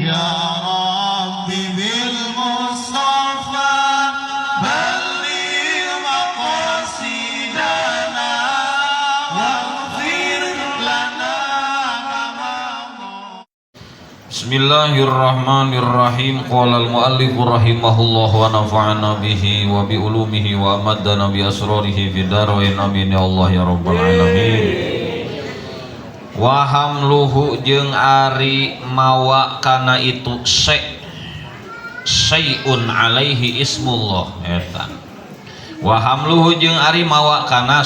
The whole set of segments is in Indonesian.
Ya Rabbi bil Mustafa balligh maqasidana waghfir lana kama. Bismillahirrahmanirrahim. Qala al-muallif rahimahullah wa nafa'ana bihi wa bi ulumihi wa amaddana bi asrarihi fid darain amin ya Allah ya rabbal alamin. Wa hamluhu jeung ari mawa kana itu syai'un alaihi ismullah eta. Wa hamluhu jeung ari mawa kana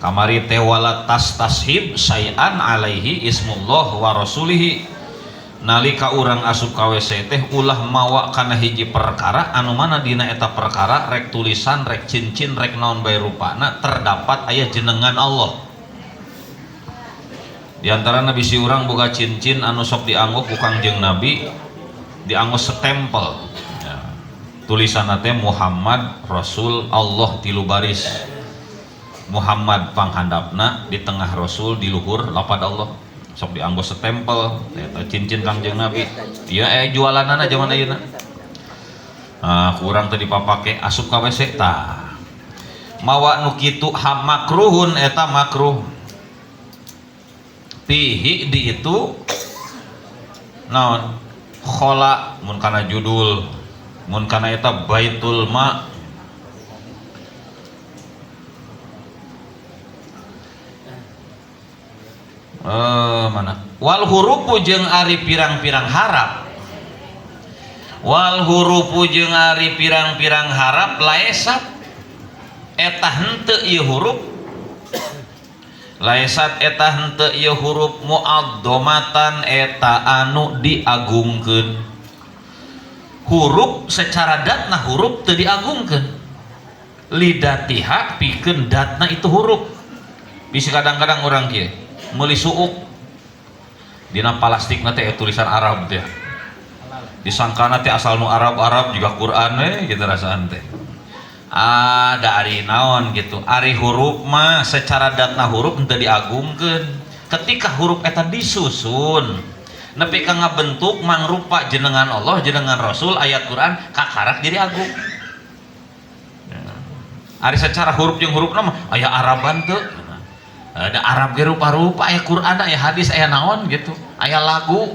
kamari teh wala tashib syai'an alaihi ismullah wa rasulihi. Nalika urang asup ka WC teh ulah mawa kana hiji perkara anu mana dina eta perkara rek tulisan rek cincin rek naon bae rupana terdapat aya jenengan Allah. Di antara nabi si urang boga cincin anu sok dianggo ku Kangjeng Nabi dianggo setempel ya. Tulisanna teh Muhammad Rasul Allah tilu baris. Muhammad panghandapna di tengah Rasul di luhur lapad Allah sok dianggo setempel eta cincin Kangjeng Nabi. Ieu jualanana zaman ayeuna. Nah, kurang tadi dipapake asup ka WC tah. Mawa nu kitu makruhun eta makruh. Pihi di itu naon khola mun kana judul mun kana eta baitul ma mana wal hurufu jeung ari pirang-pirang harap wal hurufu jeung ari pirang-pirang harap laesat eta henteu ieu huruf laesat eta henteu ieu huruf mu'adzamatan eta anu diagungkeun. Huruf secara datna huruf teu diagungkeun. Lidatiha pikeun datna itu huruf. Bisa kadang-kadang orang kieu meuli suuk dina plastikna teh tulisan Arab teh. Disangkana teh asal nu Arab-Arab juga Quran gitu rasaan teh. Ada ari naon gitu ari huruf mah secara datna huruf henteu diagungkeun ketika huruf eta disusun nepi ka ngabentuk mangrupa jenengan Allah jenengan Rasul ayat Quran kakarak jadi agung. Ari secara huruf jeung hurufna mah aya Araban teu ada Arab ge rupa-rupa aya Quran aya hadis aya naon gitu aya lagu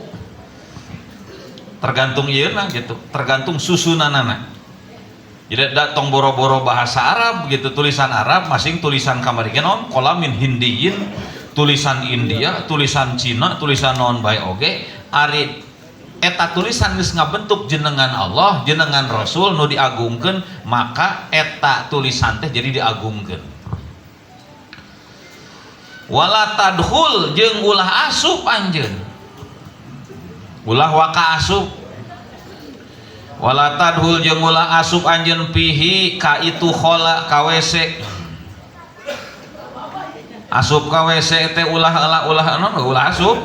tergantung ieuna gitu tergantung susunanana. Jadi datang boro-boro bahasa Arab gitu tulisan Arab masing tulisan kamari naon qalamin hindiyin tulisan India tulisan Cina tulisan naon bae oge ari eta tulisan geus ngabentuk jenengan Allah jenengan Rasul nu diagungkeun maka eta tulisan teh jadi diagungkeun. Wala tadkhul jeung ulah asup anjeun ulah waka asup wala tadhul jeung ulah asup anjeun pihi ka itu khola ka WC asup ka WC teh ulah asup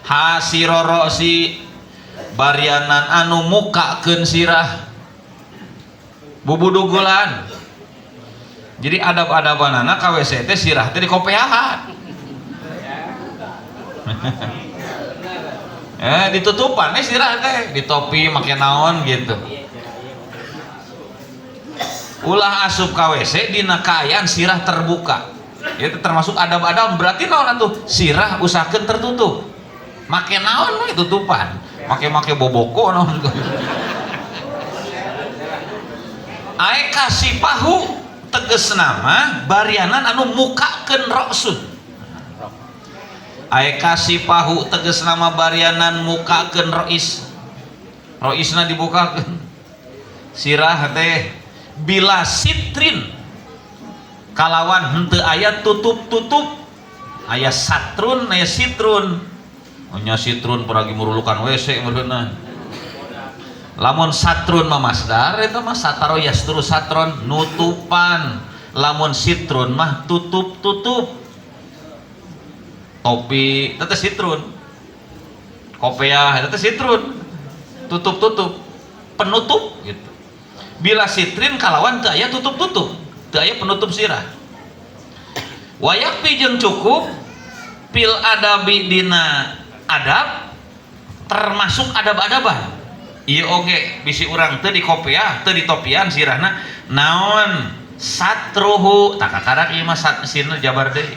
hasiroro si barianan anu mukakeun sirah bubudugulan jadi adab-adabanana ka WC teh sirah teh dikopeahan ditutupan sirah teh di topi make naon gitu ulah asup ka WC dina kaayaan sirah terbuka itu termasuk adab-adab berarti naon atuh sirah usahakeun tertutup make naon we tutupan make boboko naon ae kasih pahu tegesna mah barianan anu mukakeun roksun aya kasih pahu teges nama barianan mukakeun roisna dibukakeun sirah teh bila sitrin kalawan henteu aya tutup-tutup aya satrun aya sitrun nya sitrun peragi murulukan WC beuneuh lamun satrun mah masdar eta mah sataro yasturu satron nutupan lamun sitrun mah tutup-tutup topi teteh sitrun kopiah teteh sitrun tutup-tutup penutup gitu bila sitrin kalawan teu aya tutup-tutup teu aya penutup sirah wayak jeung cukup pil adabi dina adab termasuk adab-adaban. Iya oge bisi urang teu di kopiah teu di topian sirahna naon satruhu tak kakarak ieu mah sirna jabar deui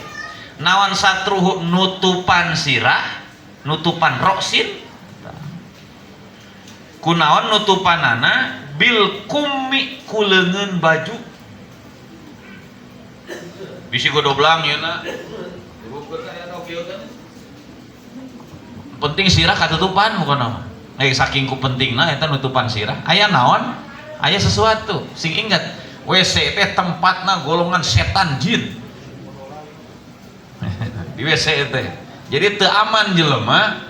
naon satruhu nutupan sirah nutupan roksin kunaon nutupanana bil kummi kuleungeun baju bisi godoblang ieu na penting sirah katutupan bukan naon saking ku pentingna eta nutupan sirah aya naon aya sesuatu sing ingat WC teh tempatna golongan setan jin di WC teh jadi teu aman jelema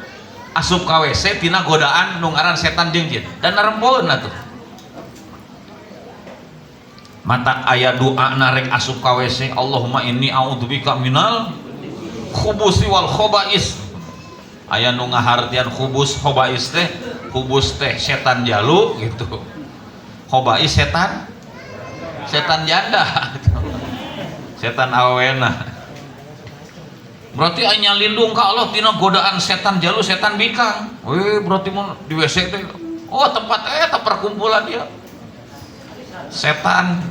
asup ka WC tina godaan nu ngaran setan jeung jin dan narempoeun atuh matak aya doa narek asup ka WC Allahumma inni a'udzubika minal khubusi wal khobais aya nu ngahartian khubus khobais teh khubus teh setan jalu gitu khobais setan janda setan awena berarti aya lindung ka Allah tina godaan setan jalu setan bikang berarti mun di WC teh oh tempat eta perkumpulan dia setan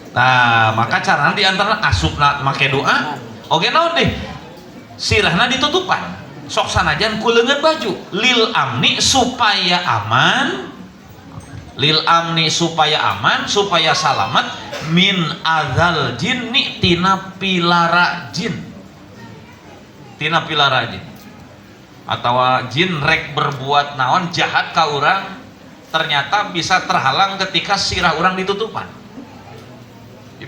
nah maka carana diantara asupna make doa oge naon deh sirahna ditutupan sok sanajan kuleungeun baju lil amni supaya aman supaya selamat min adzal jinni tina pilara jin atawa jin rek berbuat naon jahat ka urang ternyata bisa terhalang ketika sirah urang ditutupan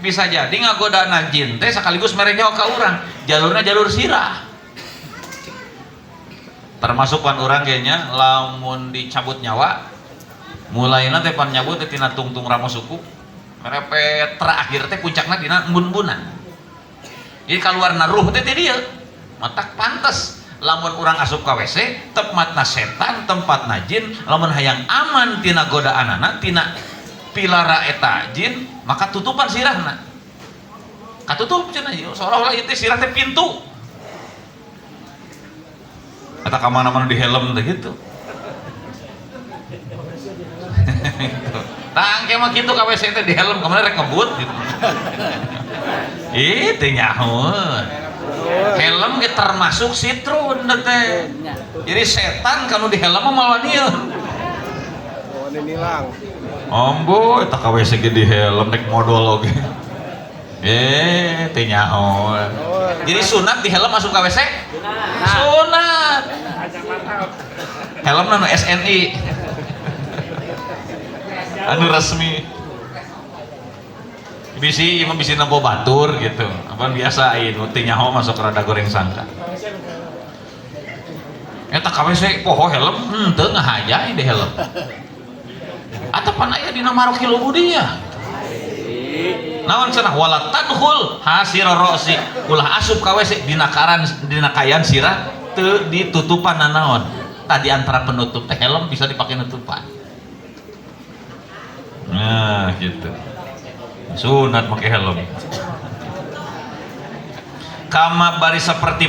bisa jadi ngagodana jin teh sekaligus merenya ka urang jalurna jalur sirah termasuk pan urang kayaknya lamun dicabut nyawa mulaina teh pan nyabut teh tina tungtung ramo suku merepet terakhir teh puncakna dina embun-embunan jadi kaluarna ruh teh ti dieu matak pantes lamun urang asup ka WC tempatna setan tempatna jin lamun hayang aman tina godaanana tina pilara eta jin maka tutupan sirahna katutup cenah seolah-olah itu sirah teh pintu eta ka mana-mana di helm teh gitu tangke mah kitu ka WC teh di helm kemana rek ngebut gitu teh nyahoeun helm ge termasuk sitrun teh jadi setan kanu di helm mah malah nieun nilang ombo eta ka WC ge di helm rek modal oge teh nyahoeun jadi sunat di helm masuk ka WC sunat helm anu SNI anu resmi bisi imam bisi nampo batur gitu apa biasa ieu teh nyaho masuk rada goreng sangka eta ka WC poho helm teu ngahajai di helm atapan aya dina maroki lubudiah naon cenah wala tadkhul hasira ra'si ulah asup ka WC dina kayan sirah teu ditutupan naon tadi antara penutup teh helm bisa dipakai nutupan nah gitu sunat pakai helm kama bari seperti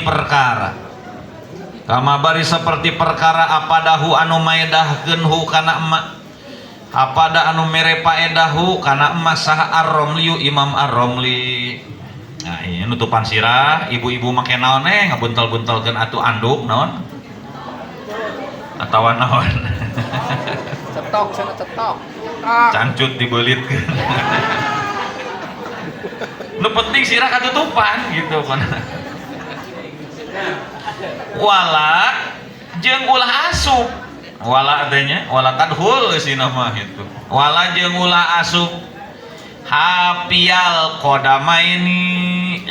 perkara apadahu anu maedahkeun hu kana emak apada anu mere paedahu kana emak saha ar-Romli Imam ar-Romli nah ini nutupan sirah ibu-ibu make naon ngabuntel-buntelkeun atuh anduk naon atawa naon cetok cancut dibeulitkeun nu penting sirah katutupan gitu kan wala jeung ulah asup wala adanya wala tadhul sina mah itu wala jeung ulah asup hapial qadamaini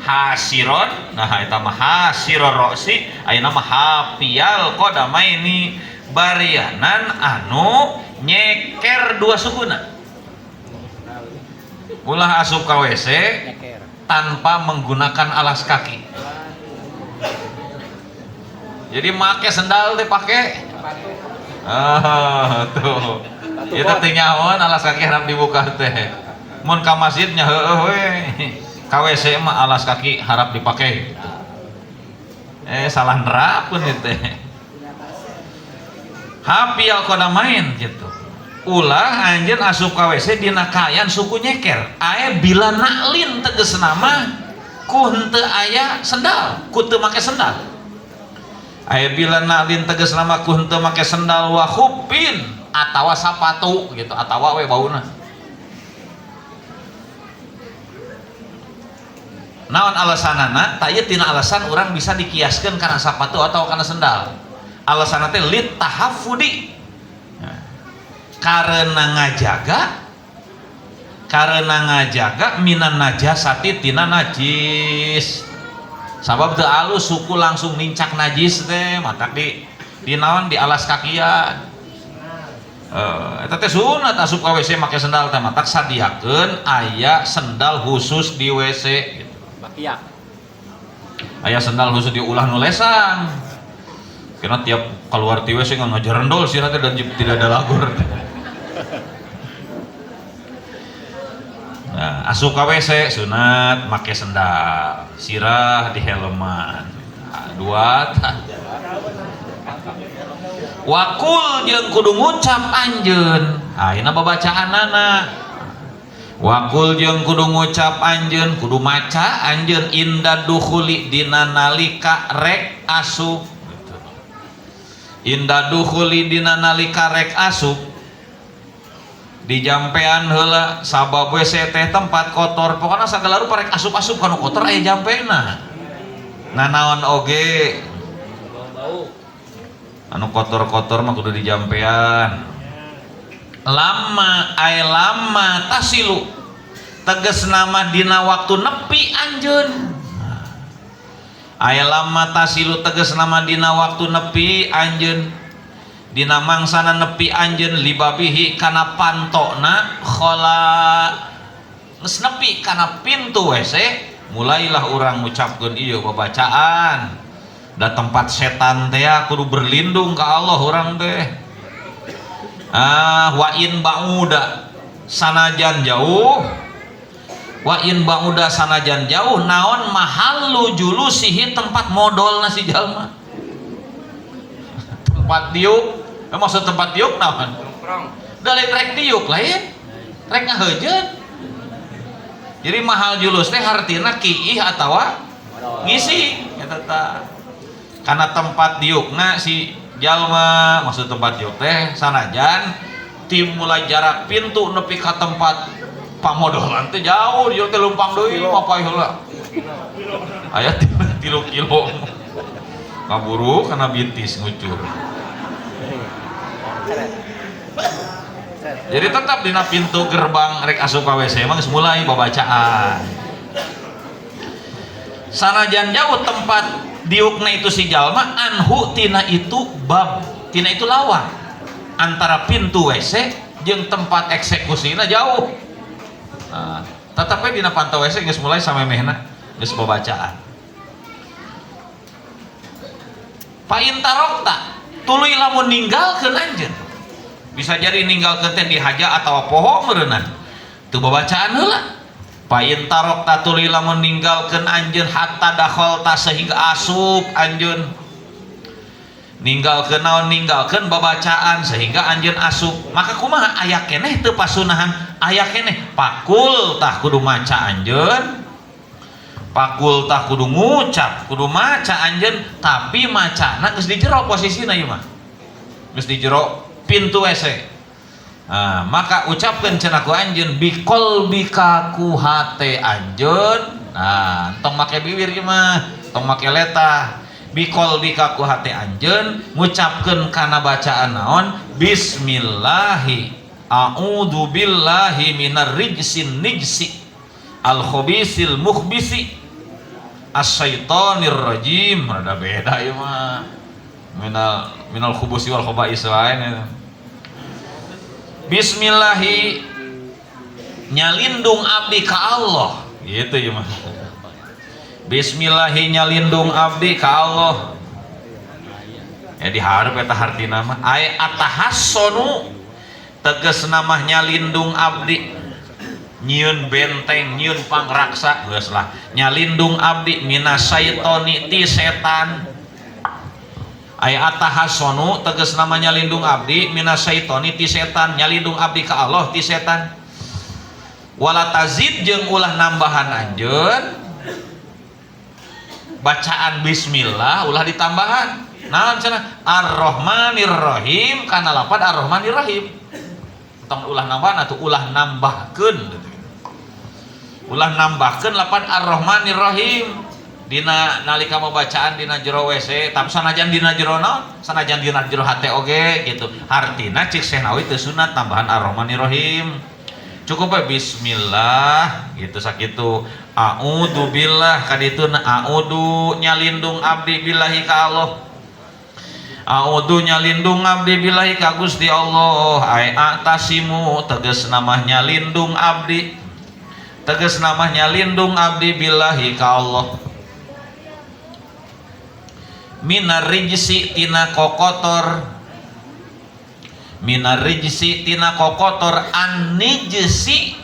hasiron nah eta mah hasiror roksi ayeuna mah hapial qadamaini barianan anu nyeker dua sukuna ulah asup ka WC tanpa menggunakan alas kaki jadi make sendal teh pake tuh ieu teh nyaon alas kaki harap dibuka teh mun ka masjid nya heueuh we ka WC mah alas kaki harap dipake salah nerapkeun teh. Hapial koda main gitu. Ulah anjeun asup ka WC dina kaayaan suku nyeker. Aya bila naklin tegasna mah ku henteu aya sendal, ku teu make sendal. Aya bila naklin tegasna mah ku henteu make sendal wa khuffin atawa sapatu gitu, atawa we bauna. Naon alasanana? Taya tina alasan orang bisa dikiaskeun kana sapatu atau kana sendal. Alasanna teh lit tahaffudi. Karena ngajaga minan najasati tina najis. Sabab teu alus suku langsung nincak najis teh mata di naon di alas kakian. Eta teh sunat asup ka WC make sendal teh mata sadiakeun aya sendal khusus di WC gitu. Bakiak. Aya sendal khusus diulah nu lesang. Karena tiap keluar ti WC ngajarendol sih teh dan tidak ada lagur. Nah, asup ka WC sunat make sendal, sirah di helman. Dua wakul jeung kudu ngucap anjeun. Ayeuna babacaanana. Wakul jeung kudu ngucap anjeun, kudu maca anjeun inda dukhuli dina nalika rek asup. Inda dukhuli dina nalika rek asup. Dijampean heula sabab WC teh tempat kotor pokokna sagala rupa rek asup-asup kana kotor aya jampena. Nanaon oge anu kotor-kotor mah kudu dijampean. Lama tasilu tegasna mah dina waktu nepi anjeun. Aya lama tasilu tegasna mah dina waktu nepi anjeun. Dina mangsana nepi anjeun libabihi kana pantona khola geus nepi kana pintu WC mulailah urang ngucapkeun ieu babacaan da tempat setan teh kudu berlindung ka Allah urang teh wa in ba'uda sanajan jauh naon mahallu julusihi tempat modalna si jalma tempat diuk. Maksud tempat diuk naon? Da lain rek diuk lain. Rek ngaheujeun. Jadi mahal julus teh hartina kiih atawa ngisi eta tah. Kana tempat diukna si jalma, maksud tempat diuk teh sanajan tim mulai jarak pintu nepi ka tempat pamodolan teh jauh, diuk teh lumpang deui apa heula. Aya 3 kilo. Kaburu kana bintis ngucur. Jadi tetap dina pintu gerbang rek asup ka WC mah geus mulai babacaan. Sanajan jauh tempat diukna itu si jalma anhu tina itu bab, tina itu lawan antara pintu WC jeung tempat eksekusina jauh. Nah, tetep we dina pantau WC geus mulai samemehna geus babacaan. Pa intarokta tuluy lamun ninggalkeun anjeun. Bisa jadi ninggalkeun teh di haja atawa poho meureunna. Teu babacaan heula. Pa intarokta tuluy lamun ninggalkeun anjeun hatta dakhalta sehingga asup anjeun. Ninggalkeun naon ninggalkeun babacaan sehingga anjeun asup. Maka kumaha aya keneh teu pasunahan, aya keneh pakul tah kudu maca anjeun. Pakul tah kudu ngucap, kudu maca anjeun, tapi macana geus di jero posisina ieu mah. Geus di jero pintu WC. Nah, maka ucapkeun cenah ku anjeun biqalbika ku hate anjeun. Nah, tong make bibir ieu mah, tong make letah. Biqalbika ku hate anjeun ngucapkeun kana bacaan naon? Bismillahi a'udzu billahi minar rijsin nijsi al khabisil mukhbisi as-syaitonir rajim. Rada beda ieu mah. Minal khubusi wal khaba'is lain. Bismillahi nyalindung abdi ka Allah gitu ya mah. Bismillahi nyalindung abdi ka Allah. Ya diharap eta hartina mah aya atahassonu tegasna mah nyalindung abdi nyieun benteng nyieun pangraksa geus lah nyalindung abdi minasyaitoni ti setan aya atahasonu tegas namanya lindung abdi minasyaitoni ti setan, nyalindung abdi ka Allah ti setan. Wala tazid jeung ulah nambahan anjeun bacaan bismillah ulah ditambahan. Naon cenah Ar-Rahmanir Rahim kana lapad Ar-Rahmanir Rahim. Tong ulah nambahan atuh ulah nambahkeun. Ulah nambahkeun lapad Ar-Rahmanir Rahim. Dina nalika mau bacaan dina jero WC tapi sanajan dina jero naon sanajan dina jero hate oge gitu hartina cik senawi teu sunat tambahan Ar-Rahmanir Rahim cukup we bismillah gitu sakitu a'udzu billah kadituna a'udzu nyalindung abdi billahi ka Allah a'udzu nyalindung abdi billahi ka Gusti Allah ai atasimu tegas nama nyalindung abdi tegas nama nyalindung abdi billahi ka Allah minar rijsi tina kokotor minar rijsi tina kokotor an nijsi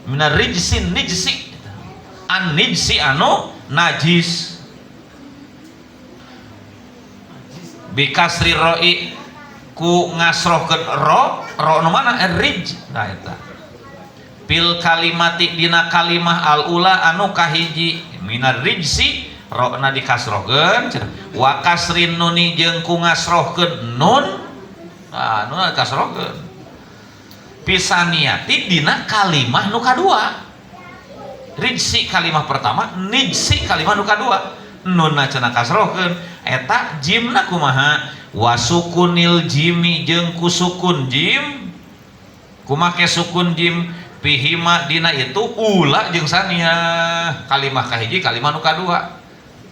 minar rijsi nijsi an nijsi anu najis bikasri roi ku ngasrohkeun ro nu mana rij nah eta pil kalimati dina kalimah al ula anu kahiji minar rijsi rokna dikasrohkeun wa kasrin nuni jeung ku ngasrohkeun nun nun dikasrohkeun pisaniati dina kalimah nu kadua rijsi kalimah pertama nijsi kalimah nu kadua nunna cenah kasrohkeun eta jimna kumaha wasukunil jimi jeung ku sukun jim kumake sukun jim pihima dina itu ula jeung sania kalimah kahiji kalimah nu kadua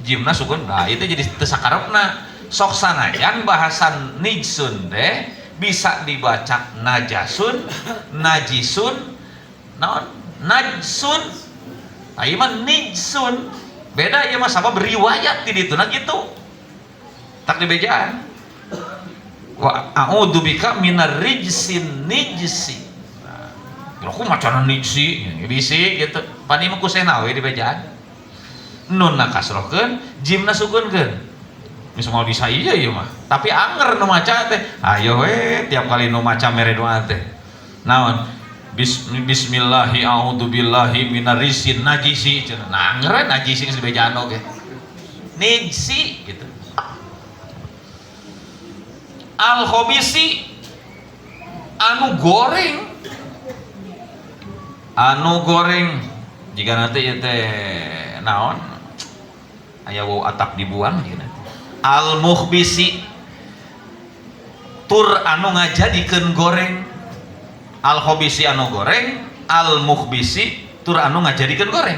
jimna sukun nah itu jadi tesakarepna sok sanajan bahasan nijsun teh bisa dibaca najasun najisun naon najsun ieu mah nijsun beda ieu mah sama beriwayat di dituna gitu tak dibejaan wa a'udzu bika minar rijsin nijsi nah aku macana nijsi bisi gitu pani mah ku senawe dibejaan nunna kasrohkeun jimna sukunkeun bisa mau bisa iya ieu mah tapi anger nu maca teh ayo we tiap kali nu maca mere doa teh naon bismillahi a'udzu billahi minar rijsin najisi cenah nah anger najisi geus dibejaan oge nijsi gitu al khabisi anu goreng jika nanti ieu teh naon aya wau atap dibuang gitu. Al mukhbisi tur anu ngajadikeun goreng al khabisi anu goreng al mukhbisi tur anu ngajadikeun goreng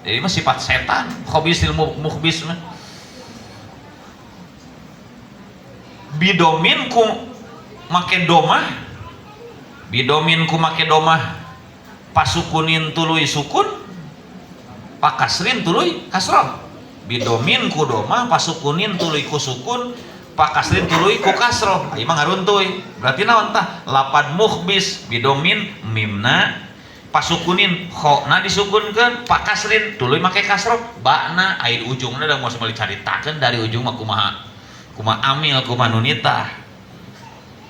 jadi mah sifat setan khabisil mukhbis mah bidomin ku make domah pasukunin tuluy sukun pakasrin tuluy kasroh bidomin ku domah pasukunin tuluy ku sukun pakasrin tuluy ku kasroh ieu mah ngaruntuy berarti naon tah lapad mukhbis bidomin mimna pasukunin khona disukunkeun pakasrin tuluy make kasroh bakna aya ujungna da moal dicaritakeun dari ujung mah kumaha amil kumaha nunita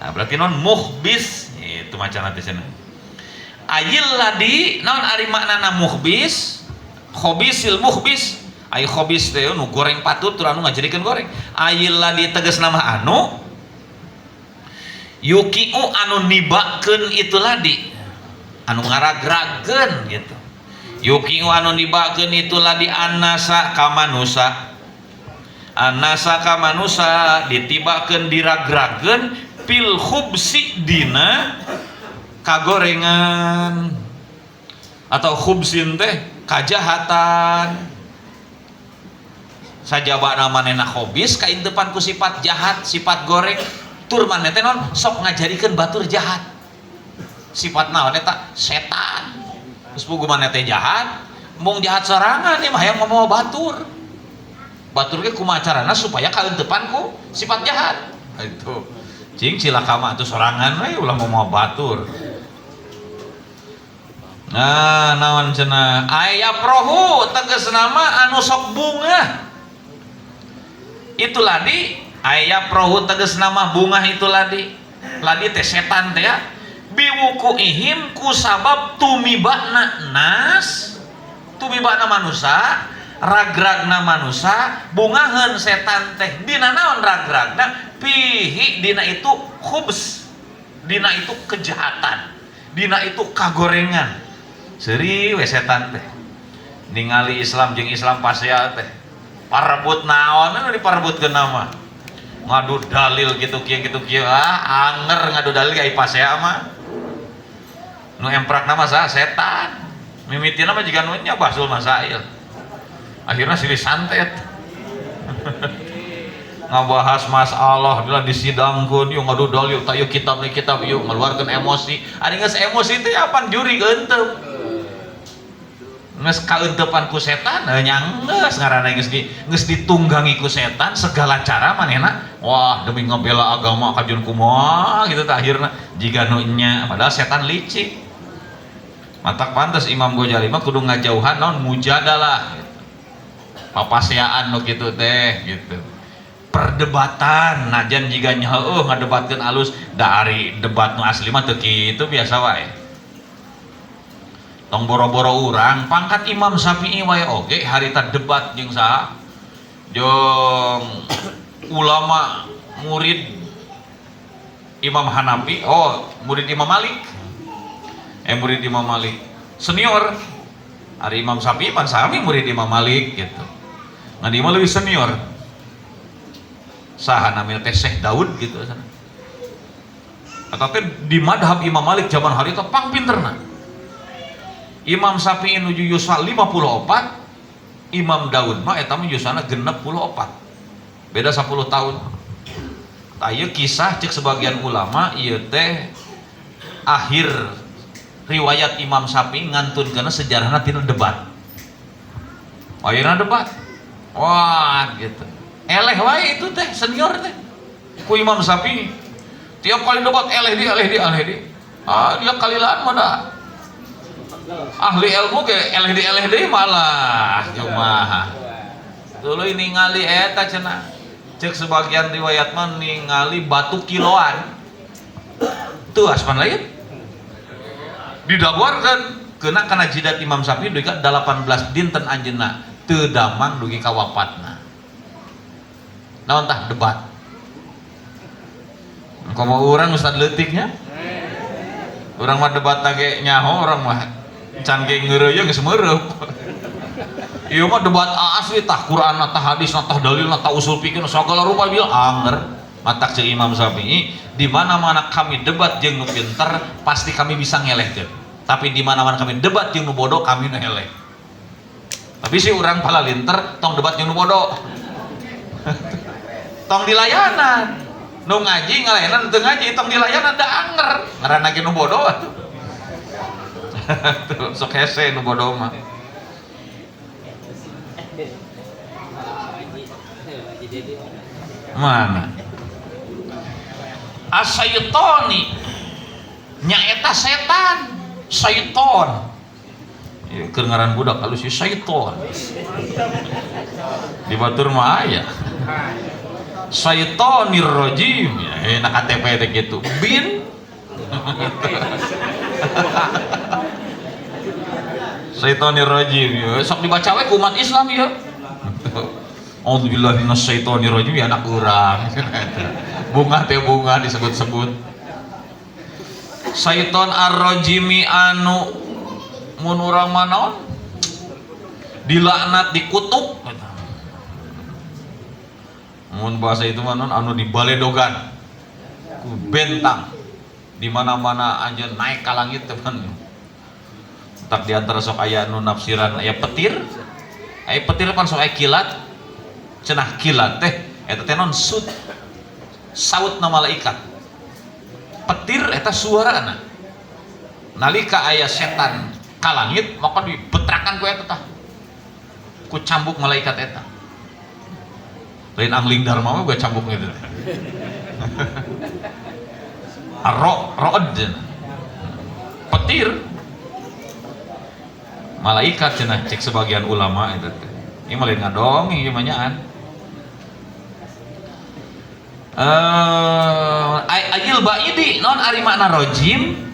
nah berarti naon mukhbis itu macana teh cenah ayil ladi naon ari maknana mukhbis khobisil mukhbis ay khobis teh nu goreng patut tur anu ngajadikeun goreng ayil ladi tegas nama anu yukiu anu nibakeun itu ladi anu ngaragrageun gitu yukiu anu nibakeun itu ladi annasa ka manusa ditibakeun diragrageun pil khubsi dina kagorengan atau khubsin teh kajahatan sajabana manehna khobis kaintepan ku sifat jahat sifat goreng tur maneh teh naon sok ngajadikeun batur jahat sifat naon eta setan geus puguh maneh teh jahat mung jahat sorangan ieu mah hayang ngomong batur ge kumaha carana supaya kaintepan ku sifat jahat itu cing cilaka mah atuh sorangan we ulah ngomong batur nah naon cenah aya prohu tegasna mah anu sok bunga Itu ladi aya prohu teges nama bunga itu ladi teh setan teh ya, biwuku ihim ku sabab tumibana nas, tumibana manusia, ragragna manusia, bungaheun setan teh dina naon ragragna, pihi dina itu khubs, dina itu kejahatan, dina itu kagorengan. Seuri we setan teh ningali Islam jeung Islam pasea teh parebut naon anu diparebutkeun nama ngadu dalil gitu kieu anger ngadu dalil ai pasea mah nu emprak nama saha setan mimitina mah jiga nu nya basul masail akhirnya silih santet ngabahas masalah bila disidangkeun yuk ngadu dalil tah yuk kitab yuk ngeluarkeun emosi ari geus emosi teh apan juri eunteup nges kauntepan ku setan nyangges ngaranna geus ditunggangi ku setan segala cara manehna wah demi ngebela agama kajun kumaha gitu tah akhirna jiga nu nya padahal setan licik matak pantes Imam Ghazali mah kudu ngajauhan naon mujadalah gitu. Papaseaan nu kitu teh gitu perdebatan najan jiga nya heueuh ngadebatkeun alus da ari debat nu asli mah teu kitu biasa wae tong boro-boro urang pangkat Imam Syafi'i wae oge harita debat jeung saha jeung ulama murid Imam Hanafi murid Imam Malik murid Imam Malik senior ari Imam Syafi'i pan sami murid Imam Malik gitu ngan dia mah leuwih senior saha namanya teh Syekh Daud gitu eta teh di madhab Imam Malik zaman harita pang pinterna Imam Syafi'i nuju yuswa 54, Imam Daud mah eta mah yuswana 64. Beda 10 tahun. Tah ieu kisah cek sebagian ulama ieu teh akhir riwayat Imam Syafi'i ngantunkeun sejarahna tina debat. Ayeuna debat. Wah, gitu. Eleh wae itu teh senior teh. Ku Imam Syafi'i. Tiap kali debat eleh di. Dia kalilaan mah ahli ilmu ke LHD malah kumaha tuluy ningali eta cenah cek sebagian riwayat mah ningali batu kiloan teu asman lain didagwarkeun keuna kana jidat Imam Syafi'i dugi 18 dinten anjeunna teu damang dugi ka wafatna naon tah debat komo urang ustad leutiknya urang mah debat tage nyaho urang mah can ge ngeureuyeuh geus meureup ieu mah debat asli tah Quran tah hadis tah dalil tah usul fikih sagala rupa bil anger matak ceu Imam Syafi'i di mana-mana kami debat jeung nu pinter pasti kami bisa ngelehkeun tapi di mana-mana kami debat jeung nu bodoh kami nu eleh tapi si urang palalinter tong debat jeung nu bodoh tong dilayanan nu ngaji ngalayanan teu ngaji tong dilayanan da anger ngaranna ge nu bodoh tuh sok hese nu bodoh mah mana asyaitoni nyaeta setan syaiton ieu keur ngaran budak halus si syaiton di batur mah aya syaitonir rajim ya enak KTP teh kitu bin Syaitonir rajim ya sok dibaca we ku umat Islam ya A'udzubillahi minasyaitonir rajim ya anak urang bunga teh bunga disebut-sebut syaiton ar-rajimi anu mun urang mah naon dilaknat dikutuk mun bahasa itu mah naon anu dibaledogan ku bentang di mana-mana anjeun naik ka langit teman tak diantara sok aya nu nafsiran aya petir pan sok aya kilat cenah kilat teh eta teh non sautna malaikat petir eta suarana nalika aya setan ka langit maka dibetrakan ku eta tah ku cambuk malaikat eta lain angling dharma mah gua cambuk gitu ro'd petir malaikat cenah cek sebagian ulama itu ini malah ngadong ini manyaan Ayil ba'idi non ari makna rojim.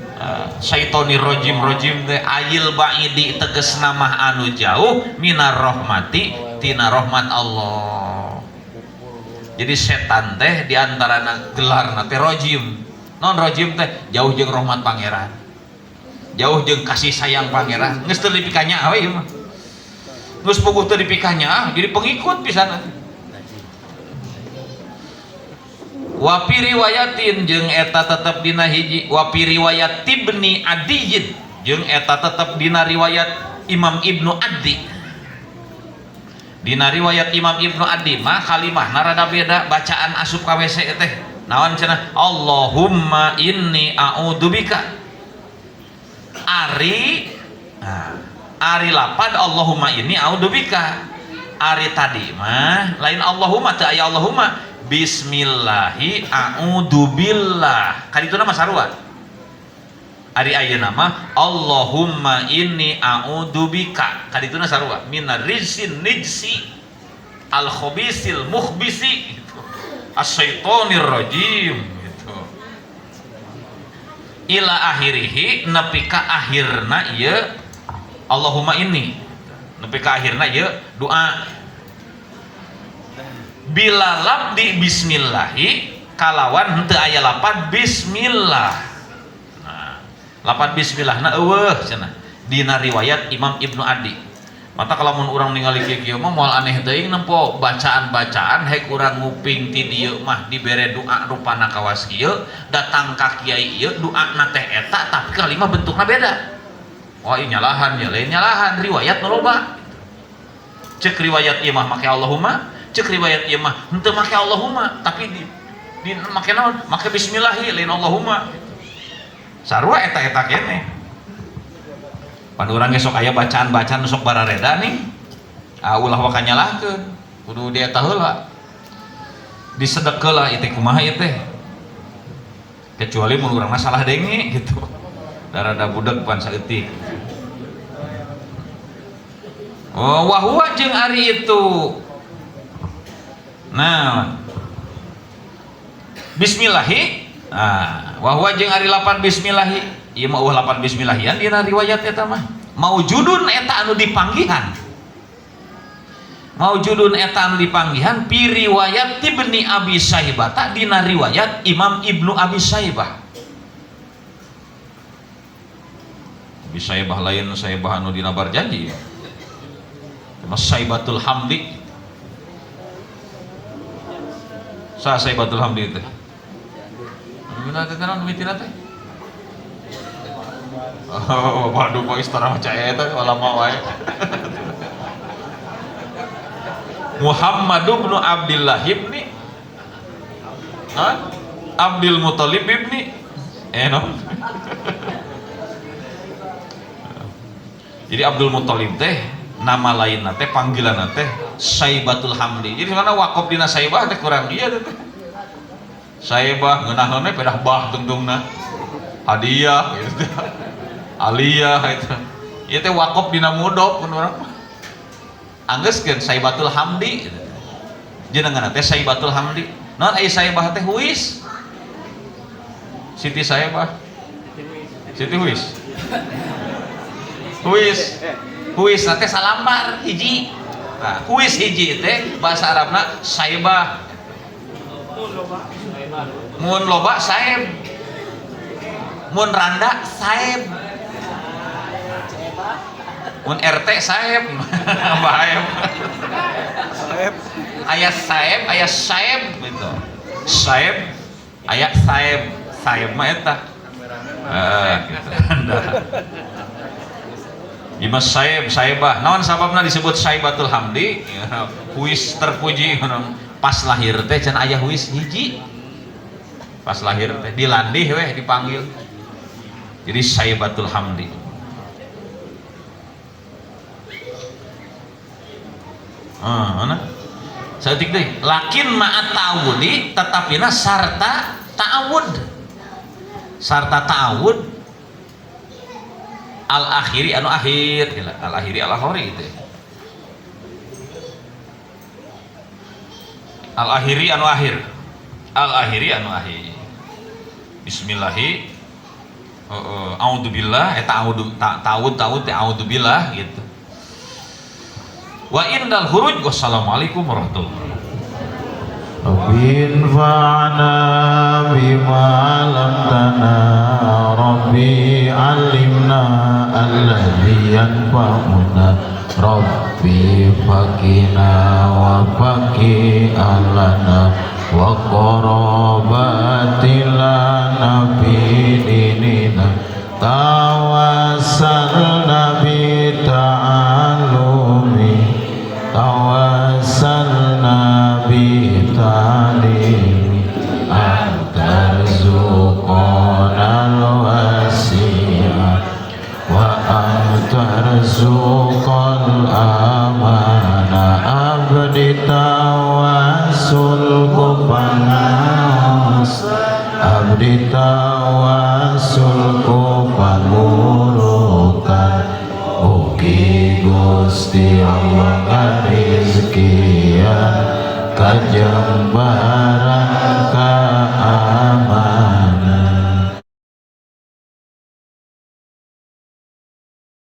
Syaitoni rojim teh ayil ba'idi teges nama anu jauh minar rahmati tina rahmat Allah. Jadi setan teh diantara gelarna teh rojim. Non rojim teh jauh jeung rahmat pangeran, jauh jeung kasih sayang pangeran. Geus teu dipikanya we ieu mah, geus puguh teu dipikanya jadi pengikut pisan. Wapi riwayatin jeung eta tetep dina hiji, wapi riwayat Ibni Adiyin jeung eta tetep dina riwayat Imam Ibnu Adi. Dina riwayat Imam Ibnu Adi mah kalimahna rada beda, bacaan asup ka WC teh naon cenah, Allahumma inni a'udzubika. Ari lapad Allahumma inni a'udzubika. Ari tadi mah lain Allahumma teu aya Allahumma, bismillahi a'udzubillah. Kadituna mah sarua. Ari ayeuna mah Allahumma inni a'udzubika. Kadituna sarua. Minar rizqin nijsi al khabisil mukhbisi as-syaitonir rajim gitu. Ila akhirih nepi ka akhirna ieu Allahumma inni. Nepi ka akhirna ieu doa. Bila labdi bismillahi kalawan henteu aya lapad bismillah. Nah, lapad bismillah na eueuh cenah dina riwayat Imam Ibnu Adi. Mata kalamun urang ningali kieu mah moal aneh teuing nempo bacaan-bacaan hek urang nguping ti dieu mah dibere doa rupana kawas kieu, datang ka kiai ieu doana teh eta tapi kalimah bentukna beda. Oh ieu nyalahan ya lain nyalahan riwayat nu loba. Cek riwayat ieu mah make Allahumma, cek riwayat ieu mah henteu make Allahumma tapi di make naon? Make bismillahi lain Allahumma. Sarua eta-eta keneh. Pan urang sok aya bacaan-bacaan sok barareda nih. Ulah wa kanyalahkeun. Kudu dia eta heula. Disedekeuh lah ieu kumaha ieu teh. Kecuali mun urang salah denge gitu. Darada budak pan saeutik. Oh, wahwa jeung ari itu. Nah, bismillahi. Wahwa jeung ari lapan bismillahi. Ieu mah lapan bismillahian dina riwayat eta mah. Maujudun eta anu dipanggihan. Maujudun eta anu dipanggihan pi riwayat Ibni Abi Saibah dina riwayat Imam Ibnu Abi Saibah. Abi Saibah lain Saibah anu dina Barjanji. Mas Saibatul Hamdi. Sa Saibatul Hamdi teh. Gimana teh naon mitina teh? Oh, waduh kok istana macam eta lama wae. Muhammad bin Abdullah ibni Abdul Muthalib ibni no. Jadi Abdul Muthalib teh nama lainna teh panggilanna teh Saibatul Hamdi. Jadi mana wakaf dina Saibah teh kurang dia teh. Saibah ngeunahna pedah bah tungtungna. Hadiah gitu. Aliyah itu. Ieu teh wakaf dina mudhof mun urang. Anggeuskeun Saibatul Hamdi. Jenenganna teh Saibatul Hamdi. Naon aya Saibah teh Huis? Siti Saibah. Siti Huis. Huis teh salambar hiji. Nah, Huis hiji teh bahasa Arabna Saibah. Mun loba Saib. Mun randa Saib. Mun RT Saib. Bahaya. Aya Saib, aya Saib gitu. Saib, aya Saib. Saib mah eta. Gitu. Imas Saib, Saibah. Naon sababna disebut Saibatul Hamdi? Huis terpuji pas lahir teh can aya huis hiji. Pas lahir teh dilandih weh dipanggil. Jadi Saibatul Hamdi. Saeutik deui, lakin ma'at ta'awudi tetapina sarta ta'awud. Sarta ta'awud al-akhiri anu akhir, al-akhiri al-akhiri gitu. Al-akhiri anu akhir. al-akhiri anu akhir. Bismillahi a'udzubillah eta ta'awud a'udzubillah gitu. Wa indal huruj wassalamualaikum warahmatullahi Rabbi fa'na bima lamtana Rabbi alimna alladhi yanfa'una Rabbi faqina wa faqi alana wa qarabatilana bidinina tawassalna bi ta'alumi tawassalna bi ta'limi antarzuqanal wasi'ah wa antarzuqal amana abdi tawassul kupanas abdi tawassul kupangulukan ugi Gusti Allah karizkian kajembaran